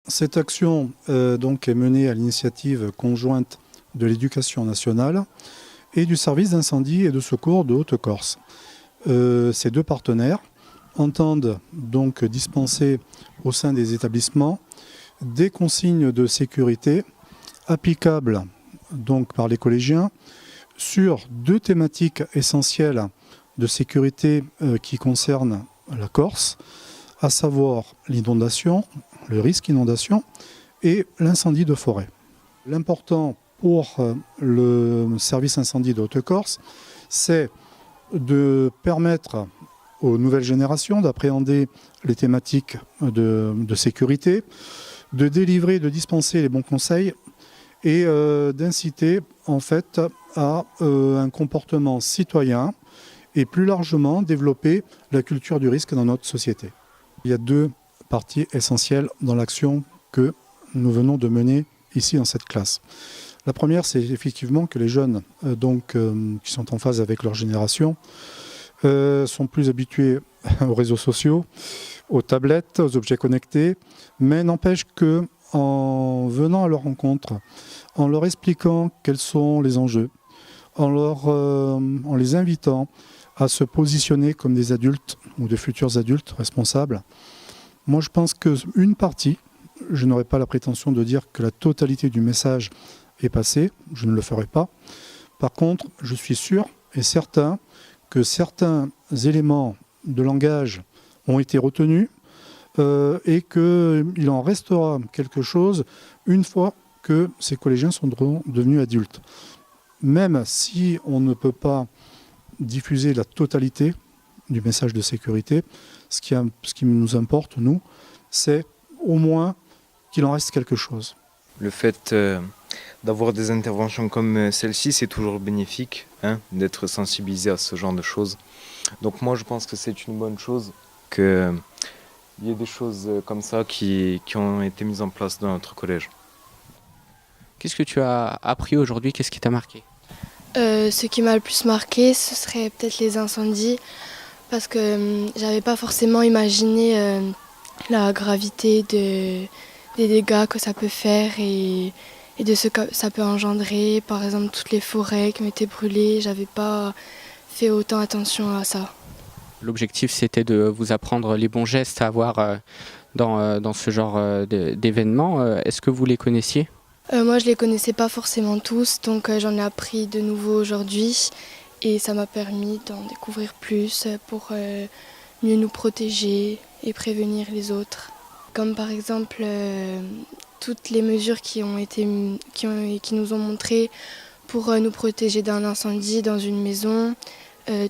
Cette action donc est menée à l'initiative conjointe de l'Éducation nationale et du service d'incendie et de secours de Haute-Corse. Ces deux partenaires entendent donc dispenser au sein des établissements des consignes de sécurité applicables donc par les collégiens sur deux thématiques essentielles de sécurité qui concernent la Corse, à savoir l'inondation, le risque inondation et l'incendie de forêt. L'important pour le service incendie de Haute-Corse, c'est de permettre aux nouvelles générations d'appréhender les thématiques de sécurité, de délivrer, de dispenser les bons conseils et d'inciter en fait à un comportement citoyen et plus largement développer la culture du risque dans notre société. Il y a deux parties essentielles dans l'action que nous venons de mener ici dans cette classe. La première, c'est effectivement que les jeunes qui sont en phase avec leur génération sont plus habitués aux réseaux sociaux, aux tablettes, aux objets connectés, mais n'empêche que en venant à leur rencontre, en leur expliquant quels sont les enjeux, en les invitant à se positionner comme des adultes ou de futurs adultes responsables, moi je pense qu'une partie, je n'aurais pas la prétention de dire que la totalité du message est passée, je ne le ferai pas. Par contre, je suis sûr et certain que certains éléments de langage ont été retenus et qu'il en restera quelque chose une fois que ces collégiens sont devenus adultes. Même si on ne peut pas diffuser la totalité du message de sécurité, ce qui nous importe, nous, c'est au moins qu'il en reste quelque chose. Le fait d'avoir des interventions comme celle-ci, c'est toujours bénéfique, d'être sensibilisé à ce genre de choses. Donc moi, je pense que c'est une bonne chose qu'il y ait des choses comme ça qui ont été mises en place dans notre collège. Qu'est-ce que tu as appris aujourd'hui? Qu'est-ce qui t'a marqué? Ce qui m'a le plus marqué, ce serait peut-être les incendies, parce que j'avais pas forcément imaginé la gravité des dégâts que ça peut faire et de ce que ça peut engendrer. Par exemple, toutes les forêts qui ont été brûlées, j'avais pas fait autant attention à ça. L'objectif, c'était de vous apprendre les bons gestes à avoir dans ce genre d'événements. Est-ce que vous les connaissiez? Moi, je les connaissais pas forcément tous, donc j'en ai appris de nouveau aujourd'hui et ça m'a permis d'en découvrir plus pour mieux nous protéger et prévenir les autres. Comme par exemple toutes les mesures qui nous ont montré pour nous protéger d'un incendie dans une maison,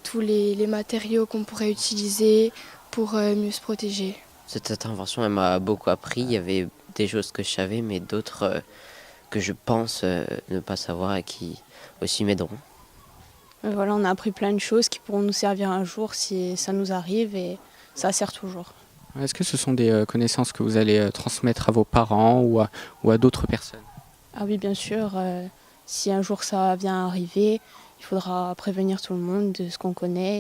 tous les matériaux qu'on pourrait utiliser pour mieux se protéger. Cette intervention, elle m'a beaucoup appris. Il y avait des choses que je savais, mais d'autres que je pense ne pas savoir et qui aussi m'aideront. Voilà, on a appris plein de choses qui pourront nous servir un jour si ça nous arrive et ça sert toujours. Est-ce que ce sont des connaissances que vous allez transmettre à vos parents ou à d'autres personnes? Ah oui, bien sûr, si un jour ça vient arriver, il faudra prévenir tout le monde de ce qu'on connaît.